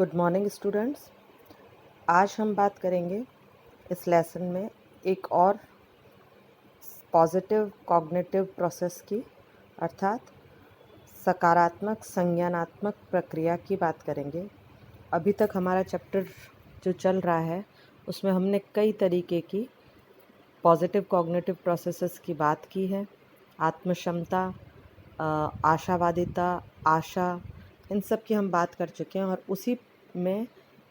Good morning students. आज हम बात करेंगे इस लेसन में एक और पॉजिटिव कॉग्निटिव प्रोसेस की, अर्थात सकारात्मक संज्ञानात्मक प्रक्रिया की बात करेंगे। अभी तक हमारा चैप्टर जो चल रहा है उसमें हमने कई तरीके की पॉजिटिव कॉग्निटिव प्रोसेसेस की बात की है। आत्मक्षमता, आशावादिता, आशा, इन सब की हम बात कर चुके हैं। और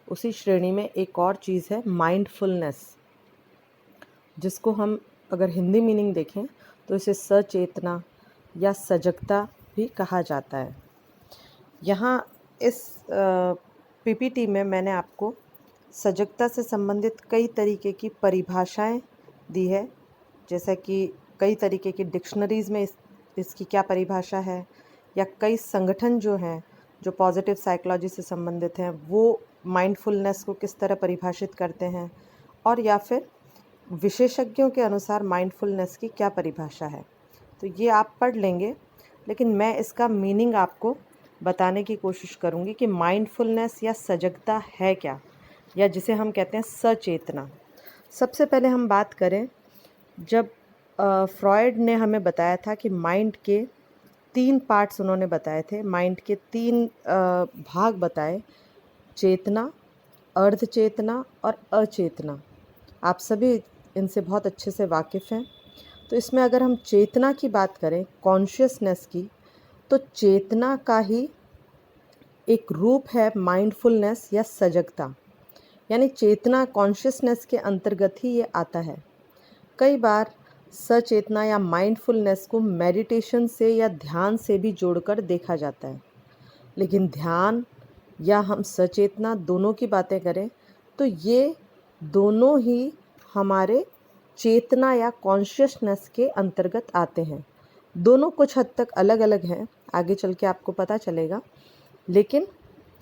उसी श्रेणी में एक और चीज़ है माइंडफुलनेस, जिसको हम अगर हिंदी मीनिंग देखें तो इसे सचेतना या सजगता भी कहा जाता है। यहाँ इस पीपीटी में मैंने आपको सजगता से संबंधित कई तरीके की परिभाषाएं दी है, जैसा कि कई तरीके की डिक्शनरीज़ में इसकी क्या परिभाषा है, या कई संगठन जो हैं जो पॉजिटिव साइकोलॉजी से संबंधित हैं वो माइंडफुलनेस को किस तरह परिभाषित करते हैं, और या फिर विशेषज्ञों के अनुसार माइंडफुलनेस की क्या परिभाषा है। तो ये आप पढ़ लेंगे, लेकिन मैं इसका मीनिंग आपको बताने की कोशिश करूँगी कि माइंडफुलनेस या सजगता है क्या, या जिसे हम कहते हैं सचेतना। सबसे पहले हम बात करें, जब फ्रॉयड ने हमें बताया था कि माइंड के 3 पार्ट्स उन्होंने बताए थे, माइंड के 3 भाग बताए, चेतना, अर्धचेतना और अचेतना। आप सभी इनसे बहुत अच्छे से वाकिफ़ हैं। तो इसमें अगर हम चेतना की बात करें, कॉन्शियसनेस की, तो चेतना का ही एक रूप है माइंडफुलनेस या सजगता, यानी चेतना कॉन्शियसनेस के अंतर्गत ही ये आता है। कई बार सचेतना या माइंडफुलनेस को मेडिटेशन से या ध्यान से भी जोड़कर देखा जाता है, लेकिन ध्यान या हम सचेतना दोनों की बातें करें तो ये दोनों ही हमारे चेतना या कॉन्शियसनेस के अंतर्गत आते हैं। दोनों कुछ हद तक अलग अलग हैं, आगे चल के आपको पता चलेगा, लेकिन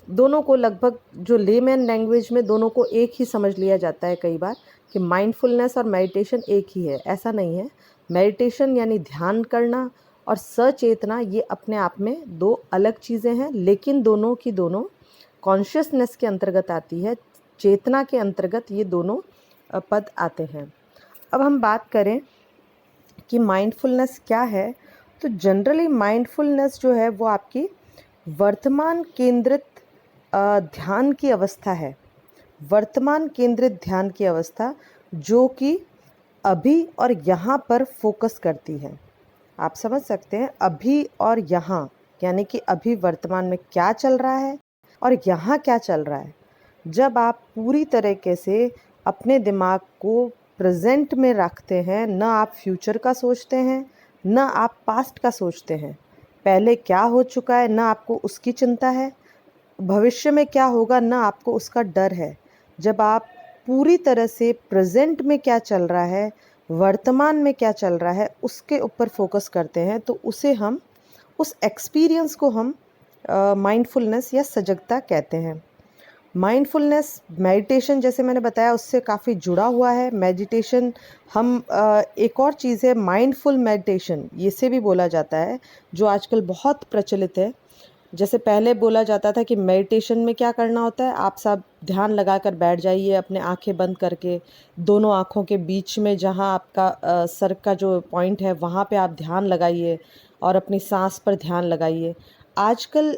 दोनों को लगभग जो लेमैन लैंग्वेज में दोनों को एक ही समझ लिया जाता है कई बार, कि माइंडफुलनेस और मेडिटेशन एक ही है। ऐसा नहीं है। मेडिटेशन यानी ध्यान करना और सचेतना ये अपने आप में 2 अलग चीज़ें हैं, लेकिन दोनों की दोनों कॉन्शियसनेस के अंतर्गत आती है, चेतना के अंतर्गत ये दोनों पद आते हैं। अब हम बात करें कि माइंडफुलनेस क्या है, तो जनरली माइंडफुलनेस जो है वो आपकी वर्तमान केंद्रित ध्यान की अवस्था है। वर्तमान केंद्रित ध्यान की अवस्था जो कि अभी और यहाँ पर फोकस करती है। आप समझ सकते हैं, अभी और यहाँ, यानी कि अभी वर्तमान में क्या चल रहा है और यहाँ क्या चल रहा है। जब आप पूरी तरीके से अपने दिमाग को प्रेजेंट में रखते हैं, न आप फ्यूचर का सोचते हैं न आप पास्ट का सोचते हैं, पहले क्या हो चुका है न आपको उसकी चिंता है, भविष्य में क्या होगा न आपको उसका डर है। जब आप पूरी तरह से प्रेजेंट में क्या चल रहा है, वर्तमान में क्या चल रहा है, उसके ऊपर फोकस करते हैं, तो उस एक्सपीरियंस को हम माइंडफुलनेस या सजगता कहते हैं। माइंडफुलनेस मेडिटेशन, जैसे मैंने बताया, उससे काफ़ी जुड़ा हुआ है। मेडिटेशन एक और चीज़ है माइंडफुल मेडिटेशन, इसे भी बोला जाता है, जो आजकल बहुत प्रचलित है। जैसे पहले बोला जाता था कि मेडिटेशन में क्या करना होता है, आप सब ध्यान लगाकर बैठ जाइए अपने आंखें बंद करके, दोनों आँखों के बीच में जहाँ आपका सर का जो पॉइंट है वहाँ पे आप ध्यान लगाइए और अपनी सांस पर ध्यान लगाइए। आजकल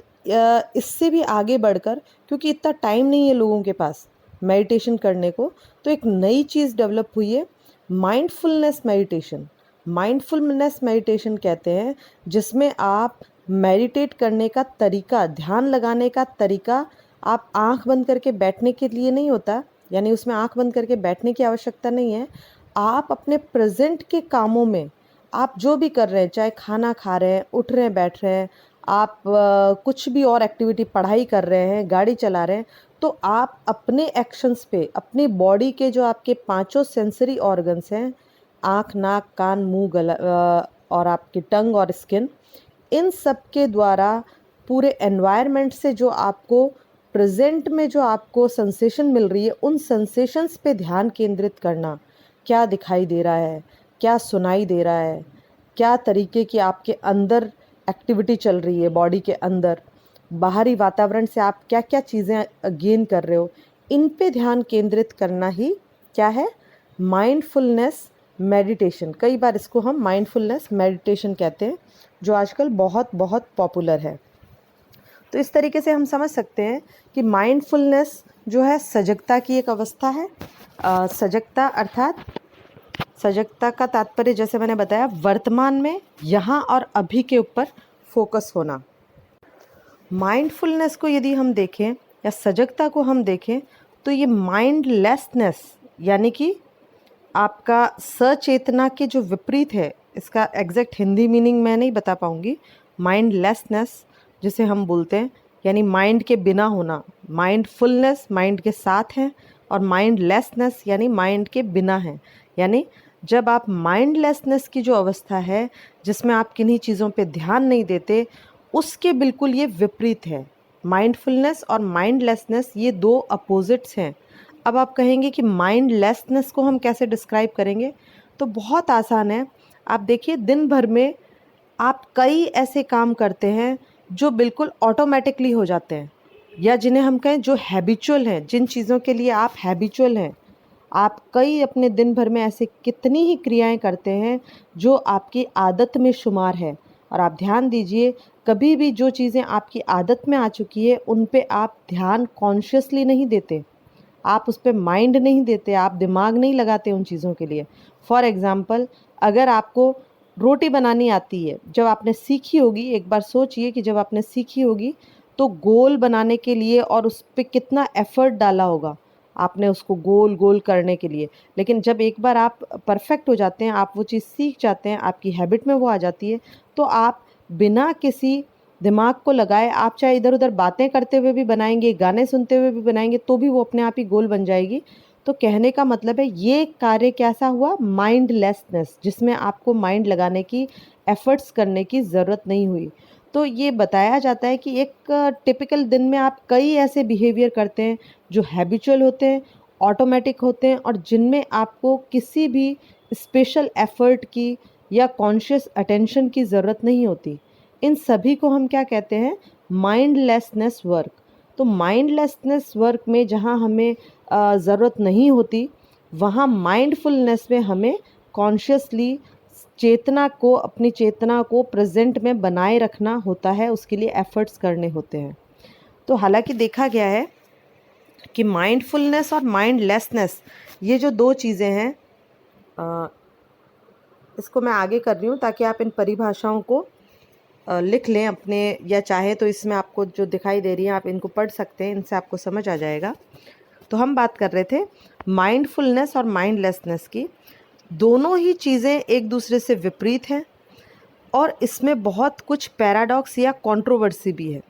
इससे भी आगे बढ़कर, क्योंकि इतना टाइम नहीं है लोगों के पास मेडिटेशन करने को, तो एक नई चीज़ डेवलप हुई है माइंडफुलनेस मेडिटेशन। माइंडफुलनेस मेडिटेशन कहते हैं, जिसमें आप मेडिटेट करने का तरीका, ध्यान लगाने का तरीका, आप आंख बंद करके बैठने के लिए नहीं होता, यानी उसमें आंख बंद करके बैठने की आवश्यकता नहीं है। आप अपने प्रेजेंट के कामों में, आप जो भी कर रहे हैं, चाहे खाना खा रहे हैं, उठ रहे हैं, बैठ रहे हैं, आप कुछ भी और एक्टिविटी, पढ़ाई कर रहे हैं, गाड़ी चला रहे हैं, तो आप अपने एक्शंस पे, अपनी बॉडी के जो आपके 5 सेंसरी ऑर्गन्स हैं, आँख, नाक, कान, मुंह, गला और आपकी टंग और स्किन, इन सब के द्वारा पूरे एनवायरनमेंट से जो आपको प्रेजेंट में जो आपको सेंसेशन मिल रही है, उन सेंसेशंस पे ध्यान केंद्रित करना। क्या दिखाई दे रहा है, क्या सुनाई दे रहा है, क्या तरीके की आपके अंदर एक्टिविटी चल रही है बॉडी के अंदर, बाहरी वातावरण से आप क्या क्या चीज़ें गेन कर रहे हो, इन पे ध्यान केंद्रित करना ही क्या है, माइंडफुलनेस मेडिटेशन। कई बार इसको हम माइंडफुलनेस मेडिटेशन कहते हैं, जो आजकल बहुत बहुत पॉपुलर है। तो इस तरीके से हम समझ सकते हैं कि माइंडफुलनेस जो है सजगता की एक अवस्था है। सजगता अर्थात सजगता का तात्पर्य जैसे मैंने बताया वर्तमान में यहाँ और अभी के ऊपर फोकस होना। माइंडफुलनेस को यदि हम देखें या सजगता को हम देखें तो ये माइंडलेसनेस यानी कि आपका सचेतना के जो विपरीत है, इसका एग्जैक्ट हिंदी मीनिंग मैं नहीं बता पाऊँगी। माइंडलेसनेस जिसे हम बोलते हैं यानी माइंड के बिना होना, माइंडफुलनेस माइंड के साथ है और माइंडलेसनेस यानी माइंड के बिना है। यानी जब आप माइंडलेसनेस की जो अवस्था है जिसमें आप किन्हीं चीज़ों पे ध्यान नहीं देते, उसके बिल्कुल ये विपरीत है। माइंडफुलनेस और माइंडलेसनेस ये दो अपोजिट्स हैं। अब आप कहेंगे कि माइंडलेसनेस को हम कैसे डिस्क्राइब करेंगे, तो बहुत आसान है। आप देखिए दिन भर में आप कई ऐसे काम करते हैं जो बिल्कुल ऑटोमेटिकली हो जाते हैं, या जिन्हें हम कहें जो हैबिचुअल हैं, जिन चीज़ों के लिए आप हैबिचुअल हैं। आप कई अपने दिन भर में ऐसे कितनी ही क्रियाएं करते हैं जो आपकी आदत में शुमार है। और आप ध्यान दीजिए, कभी भी जो चीज़ें आपकी आदत में आ चुकी है उन पे आप ध्यान कॉन्शियसली नहीं देते, आप उस पर माइंड नहीं देते, आप दिमाग नहीं लगाते उन चीज़ों के लिए। फॉर एग्ज़ाम्पल, अगर आपको रोटी बनानी आती है, जब आपने सीखी होगी, एक बार सोचिए कि जब आपने सीखी होगी तो गोल बनाने के लिए और उस पर कितना एफ़र्ट डाला होगा आपने उसको गोल गोल करने के लिए। लेकिन जब एक बार आप परफेक्ट हो जाते हैं, आप वो चीज़ सीख जाते हैं, आपकी हैबिट में वो आ जाती है, तो आप बिना किसी दिमाग को लगाए, आप चाहे इधर उधर बातें करते हुए भी बनाएंगे, गाने सुनते हुए भी बनाएंगे, तो भी वो अपने आप ही गोल बन जाएगी। तो कहने का मतलब है ये कार्य कैसा हुआ, माइंडलेसनेस, जिसमें आपको माइंड लगाने की, एफर्ट्स करने की ज़रूरत नहीं हुई। तो ये बताया जाता है कि एक टिपिकल दिन में आप कई ऐसे बिहेवियर करते हैं जो हैबिचुअल होते हैं, ऑटोमेटिक होते हैं, और जिनमें आपको किसी भी स्पेशल एफर्ट की या कॉन्शियस अटेंशन की ज़रूरत नहीं होती। इन सभी को हम क्या कहते हैं, माइंडलेसनेस वर्क। तो माइंडलेसनेस वर्क में जहाँ हमें ज़रूरत नहीं होती, वहाँ माइंडफुलनेस में हमें कॉन्शियसली चेतना को, अपनी चेतना को प्रेजेंट में बनाए रखना होता है, उसके लिए एफर्ट्स करने होते हैं। तो हालांकि देखा गया है कि माइंडफुलनेस और माइंडलेसनेस ये जो दो चीज़ें हैं, इसको मैं आगे कर रही हूँ ताकि आप इन परिभाषाओं को लिख लें अपने, या चाहे तो इसमें आपको जो दिखाई दे रही है आप इनको पढ़ सकते हैं, इनसे आपको समझ आ जाएगा। तो हम बात कर रहे थे माइंडफुलनेस और माइंडलेसनेस की। दोनों ही चीज़ें एक दूसरे से विपरीत हैं और इसमें बहुत कुछ पैराडॉक्स या कंट्रोवर्सी भी है।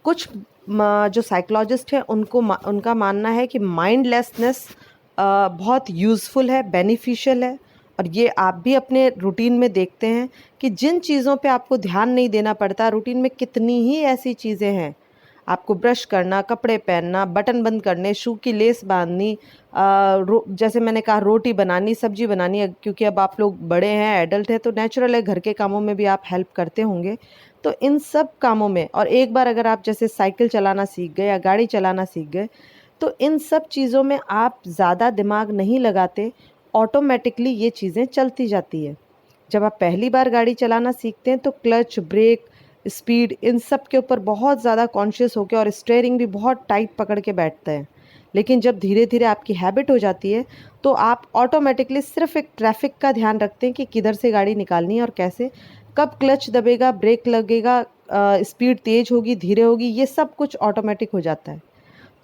कुछ जो साइकोलॉजिस्ट हैं उनका मानना है कि माइंडलेसनेस बहुत यूज़फुल है, बेनिफिशियल है। और ये आप भी अपने रूटीन में देखते हैं कि जिन चीज़ों पे आपको ध्यान नहीं देना पड़ता, रूटीन में कितनी ही ऐसी चीज़ें हैं, आपको ब्रश करना, कपड़े पहनना, बटन बंद करने, शू की लेस बांधनी, जैसे मैंने कहा रोटी बनानी, सब्जी बनानी, क्योंकि अब आप लोग बड़े हैं, एडल्ट हैं, तो नेचुरल है घर के कामों में भी आप हेल्प करते होंगे। तो इन सब कामों में, और एक बार अगर आप जैसे साइकिल चलाना सीख गए या गाड़ी चलाना सीख गए, तो इन सब चीज़ों में आप ज़्यादा दिमाग नहीं लगाते, ऑटोमेटिकली ये चीज़ें चलती जाती है। जब आप पहली बार गाड़ी चलाना सीखते हैं तो क्लच, ब्रेक, स्पीड, इन सब के ऊपर बहुत ज़्यादा कॉन्शियस होकर और स्टीयरिंग भी बहुत टाइट पकड़ के बैठते हैं। लेकिन जब धीरे धीरे आपकी हैबिट हो जाती है तो आप ऑटोमेटिकली सिर्फ एक ट्रैफिक का ध्यान रखते हैं कि किधर से गाड़ी निकालनी है और कैसे, कब क्लच दबेगा, ब्रेक लगेगा, स्पीड तेज़ होगी, धीरे होगी, ये सब कुछ ऑटोमेटिक हो जाता है।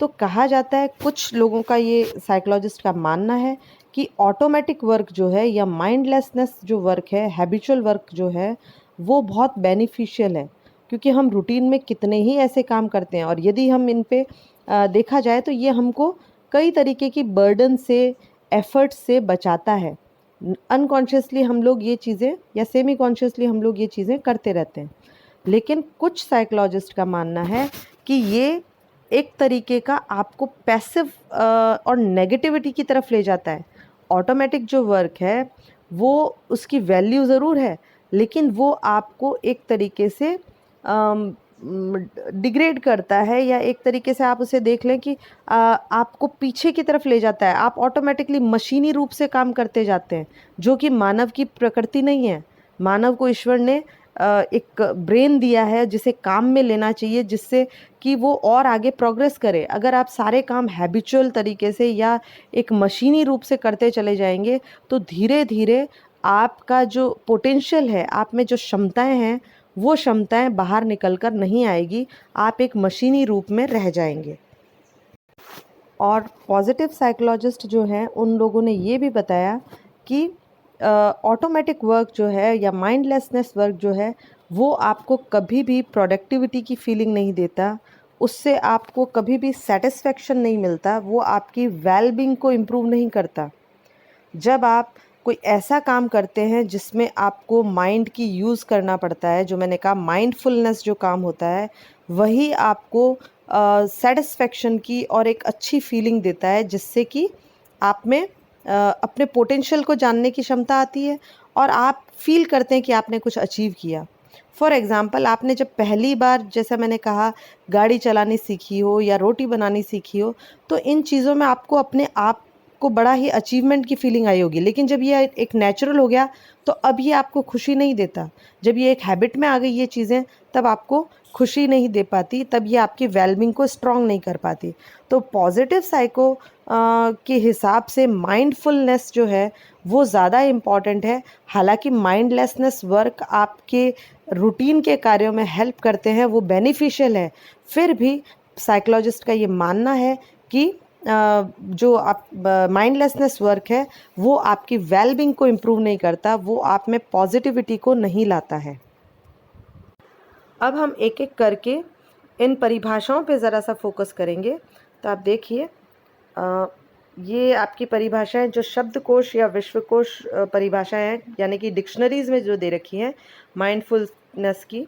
तो कहा जाता है, कुछ लोगों का, ये साइकोलॉजिस्ट का मानना है कि ऑटोमेटिक वर्क जो है या माइंडलेसनेस जो वर्क है, हैबिचुअल वर्क जो है, वो बहुत बेनिफिशियल है, क्योंकि हम रूटीन में कितने ही ऐसे काम करते हैं और यदि हम इन पे देखा जाए तो ये हमको कई तरीके की बर्डन से, एफर्ट से बचाता है। अनकॉन्शियसली हम लोग ये चीज़ें या सेमी कॉन्शियसली हम लोग ये चीज़ें करते रहते हैं। लेकिन कुछ साइकोलॉजिस्ट का मानना है कि ये एक तरीके का आपको पैसिव और नेगेटिविटी की तरफ ले जाता है। ऑटोमेटिक जो वर्क है वो, उसकी वैल्यू ज़रूर है, लेकिन वो आपको एक तरीके से डिग्रेड करता है, या एक तरीके से आप उसे देख लें कि आपको पीछे की तरफ ले जाता है। आप ऑटोमेटिकली मशीनी रूप से काम करते जाते हैं, जो कि मानव की प्रकृति नहीं है। मानव को ईश्वर ने एक ब्रेन दिया है जिसे काम में लेना चाहिए, जिससे कि वो और आगे प्रोग्रेस करे। अगर आप सारे काम हैबिचुअल तरीके से या एक मशीनी रूप से करते चले जाएंगे, तो धीरे धीरे आपका जो पोटेंशियल है, आप में जो क्षमताएं हैं, वो क्षमताएं बाहर निकल कर नहीं आएगी। आप एक मशीनी रूप में रह जाएंगे। और पॉजिटिव साइकोलॉजिस्ट जो हैं, उन लोगों ने ये भी बताया कि ऑटोमेटिक वर्क जो है या माइंडलेसनेस वर्क जो है, वो आपको कभी भी प्रोडक्टिविटी की फीलिंग नहीं देता, उससे आपको कभी भी सेटिस्फेक्शन नहीं मिलता, वो आपकी वेलबींग को इम्प्रूव नहीं करता। जब आप कोई ऐसा काम करते हैं जिसमें आपको माइंड की यूज़ करना पड़ता है, जो मैंने कहा माइंडफुलनेस जो काम होता है, वही आपको सेटिस्फेक्शन की और एक अच्छी फीलिंग देता है, जिससे कि आप में अपने पोटेंशियल को जानने की क्षमता आती है और आप फील करते हैं कि आपने कुछ अचीव किया। फॉर एग्ज़ाम्पल, आपने जब पहली बार, जैसा मैंने कहा, गाड़ी चलानी सीखी हो या रोटी बनानी सीखी हो, तो इन चीज़ों में आपको अपने आप को बड़ा ही अचीवमेंट की फीलिंग आई होगी। लेकिन जब ये एक नेचुरल हो गया, तो अब ये आपको खुशी नहीं देता। जब ये एक हैबिट में आ गई ये चीज़ें, तब आपको खुशी नहीं दे पाती, तब ये आपकी वेलबींग को स्ट्रॉन्ग नहीं कर पाती। तो पॉजिटिव साइको के हिसाब से माइंडफुलनेस जो है वो ज़्यादा इम्पॉर्टेंट है। हालांकि माइंडलेसनेस वर्क आपके रूटीन के कार्यों में हेल्प करते हैं, वो बेनिफिशियल है, फिर भी साइकोलॉजिस्ट का ये मानना है कि जो आप माइंडलेसनेस वर्क है, वो आपकी वेलबींग को इम्प्रूव नहीं करता, वो आप में पॉजिटिविटी को नहीं लाता है। अब हम एक एक करके इन परिभाषाओं पे ज़रा सा फोकस करेंगे। तो आप देखिए, ये आपकी परिभाषाएं जो शब्दकोश या विश्वकोश परिभाषाएं हैं, यानी कि डिक्शनरीज़ में जो दे रखी हैं माइंडफुलनेस की,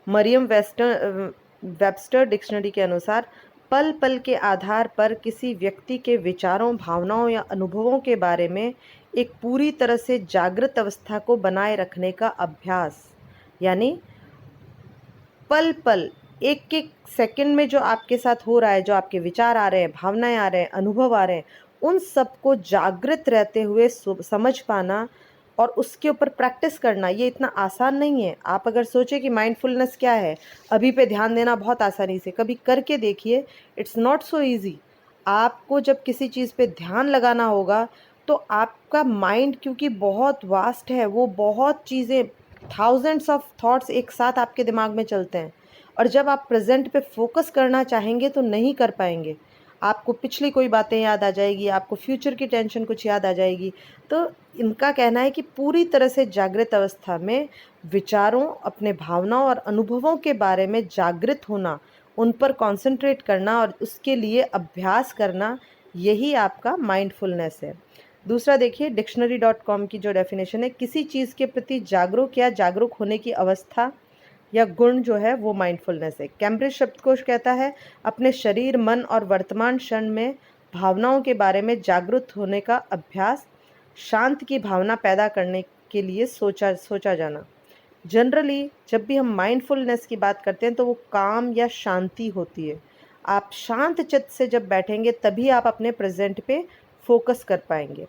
मरियम वेबस्टर डिक्शनरी के अनुसार पल पल के आधार पर किसी व्यक्ति के विचारों, भावनाओं या अनुभवों के बारे में एक पूरी तरह से जागृत अवस्था को बनाए रखने का अभ्यास। यानी पल पल, एक एक सेकंड में जो आपके साथ हो रहा है, जो आपके विचार आ रहे हैं, भावनाएं आ रहे हैं, अनुभव आ रहे हैं, उन सबको जागृत रहते हुए समझ पाना और उसके ऊपर प्रैक्टिस करना, ये इतना आसान नहीं है। आप अगर सोचें कि माइंडफुलनेस क्या है, अभी पे ध्यान देना बहुत आसानी से, कभी करके देखिए, इट्स नॉट सो ईजी। आपको जब किसी चीज़ पे ध्यान लगाना होगा, तो आपका माइंड, क्योंकि बहुत वास्ट है, वो बहुत चीज़ें, थाउजेंड्स ऑफ थॉट्स एक साथ आपके दिमाग में चलते हैं, और जब आप प्रेजेंट पे फोकस करना चाहेंगे तो नहीं कर पाएंगे। आपको पिछली कोई बातें याद आ जाएगी, आपको फ्यूचर की टेंशन कुछ याद आ जाएगी। तो इनका कहना है कि पूरी तरह से जागृत अवस्था में विचारों, अपने भावनाओं और अनुभवों के बारे में जागृत होना, उन पर कॉन्सेंट्रेट करना और उसके लिए अभ्यास करना, यही आपका माइंडफुलनेस है। दूसरा देखिए, डिक्शनरी.com की जो डेफिनेशन है, किसी चीज़ के प्रति जागरूक या जागरूक होने की अवस्था या गुण जो है वो माइंडफुलनेस है। कैम्ब्रिज शब्दकोश कहता है, अपने शरीर, मन और वर्तमान क्षण में भावनाओं के बारे में जागरूक होने का अभ्यास, शांत की भावना पैदा करने के लिए सोचा जाना। जनरली जब भी हम माइंडफुलनेस की बात करते हैं, तो वो काम या शांति होती है। आप शांत चित्त से जब बैठेंगे, तभी आप अपने प्रेजेंट पे फोकस कर पाएंगे।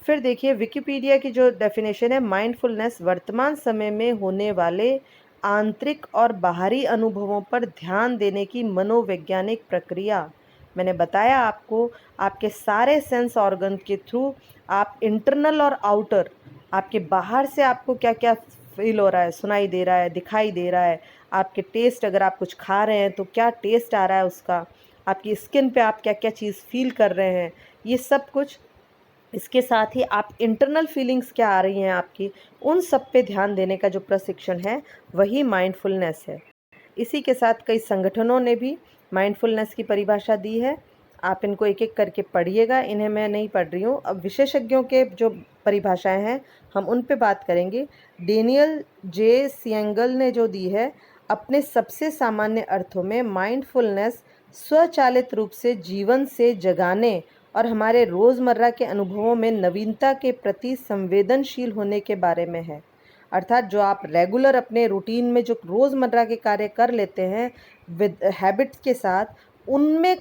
फिर देखिए, विकिपीडिया की जो डेफिनेशन है, माइंडफुलनेस वर्तमान समय में होने वाले आंतरिक और बाहरी अनुभवों पर ध्यान देने की मनोवैज्ञानिक प्रक्रिया। मैंने बताया आपको, आपके सारे सेंस ऑर्गन के थ्रू आप इंटरनल और आउटर, आपके बाहर से आपको क्या क्या फील हो रहा है, सुनाई दे रहा है, दिखाई दे रहा है, आपके टेस्ट, अगर आप कुछ खा रहे हैं तो क्या टेस्ट आ रहा है उसका, आपकी स्किन पे आप क्या क्या चीज़ फील कर रहे हैं, ये सब कुछ। इसके साथ ही आप इंटरनल फीलिंग्स क्या आ रही हैं आपकी, उन सब पे ध्यान देने का जो प्रशिक्षण है, वही माइंडफुलनेस है। इसी के साथ कई संगठनों ने भी माइंडफुलनेस की परिभाषा दी है। आप इनको एक एक करके पढ़िएगा, इन्हें मैं नहीं पढ़ रही हूँ। अब विशेषज्ञों के जो परिभाषाएं हैं, हम उन पे बात करेंगे। डेनियल जे सियंगल ने जो दी है, अपने सबसे सामान्य अर्थों में माइंडफुलनेस स्वचालित रूप से जीवन से जगाने और हमारे रोज़मर्रा के अनुभवों में नवीनता के प्रति संवेदनशील होने के बारे में है। अर्थात जो आप रेगुलर अपने रूटीन में जो रोज़मर्रा के कार्य कर लेते हैं विद हैबिट्स के साथ, उनमें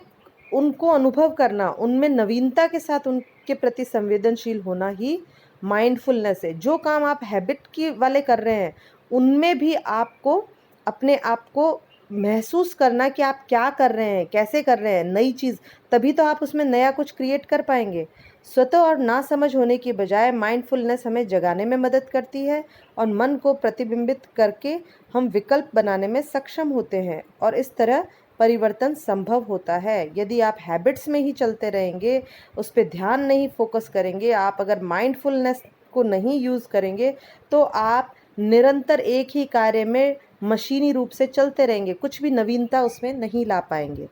उनको अनुभव करना, उनमें नवीनता के साथ उनके प्रति संवेदनशील होना ही माइंडफुलनेस है। जो काम आप हैबिट की वाले कर रहे हैं, उनमें भी आपको अपने आप को महसूस करना कि आप क्या कर रहे हैं, कैसे कर रहे हैं, नई चीज़, तभी तो आप उसमें नया कुछ क्रिएट कर पाएंगे। स्वतः और नासमझ होने की बजाय माइंडफुलनेस हमें जगाने में मदद करती है और मन को प्रतिबिंबित करके हम विकल्प बनाने में सक्षम होते हैं, और इस तरह परिवर्तन संभव होता है। यदि आप हैबिट्स में ही चलते रहेंगे, उस पे ध्यान नहीं फोकस करेंगे, आप अगर माइंडफुलनेस को नहीं यूज़ करेंगे, तो आप निरंतर एक ही कार्य में मशीनी रूप से चलते रहेंगे, कुछ भी नवीनता उसमें नहीं ला पाएंगे।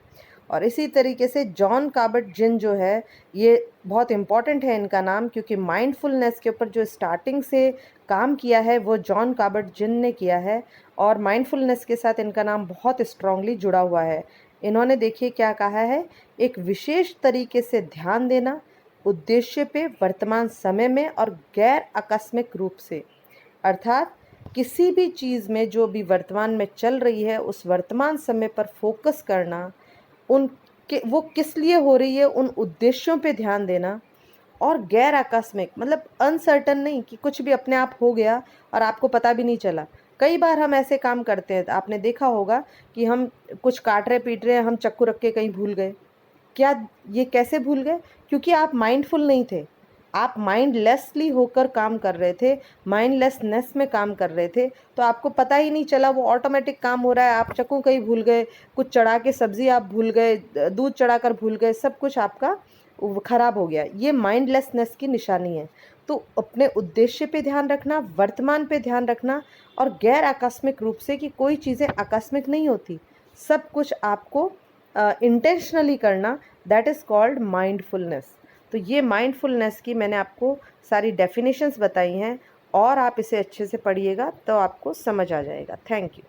और इसी तरीके से जॉन काबट जिन जो है, ये बहुत इम्पॉर्टेंट है इनका नाम, क्योंकि माइंडफुलनेस के ऊपर जो स्टार्टिंग से काम किया है वो जॉन काबट जिन ने किया है, और माइंडफुलनेस के साथ इनका नाम बहुत स्ट्रांगली जुड़ा हुआ है। इन्होंने देखिए क्या कहा है, एक विशेष तरीके से ध्यान देना, उद्देश्य पे, वर्तमान समय में और गैर आकस्मिक रूप से। अर्थात किसी भी चीज़ में जो भी वर्तमान में चल रही है, उस वर्तमान समय पर फोकस करना, उनके वो किस लिए हो रही है उन उद्देश्यों पे ध्यान देना, और गैर आकस्मिक मतलब अनसर्टन नहीं कि कुछ भी अपने आप हो गया और आपको पता भी नहीं चला। कई बार हम ऐसे काम करते हैं, आपने देखा होगा कि हम कुछ काट रहे पीट रहे हैं, हम चाकू रख के कहीं भूल गए। क्या ये कैसे भूल गए? क्योंकि आप माइंडफुल नहीं थे, आप माइंडलेसली होकर काम कर रहे थे, माइंडलेसनेस में काम कर रहे थे, तो आपको पता ही नहीं चला, वो ऑटोमेटिक काम हो रहा है। आप चाकू कहीं भूल गए, कुछ चढ़ा के सब्ज़ी आप भूल गए, दूध चढ़ाकर भूल गए, सब कुछ आपका ख़राब हो गया। ये माइंडलेसनेस की निशानी है। तो अपने उद्देश्य पे ध्यान रखना, वर्तमान पे ध्यान रखना, और गैर आकस्मिक रूप से, कि कोई चीज़ें आकस्मिक नहीं होती, सब कुछ आपको इंटेंशनली करना, दैट इज़ कॉल्ड माइंडफुलनेस। तो ये माइंडफुलनेस की मैंने आपको सारी डेफिनेशंस बताई हैं, और आप इसे अच्छे से पढ़िएगा तो आपको समझ आ जाएगा। Thank you.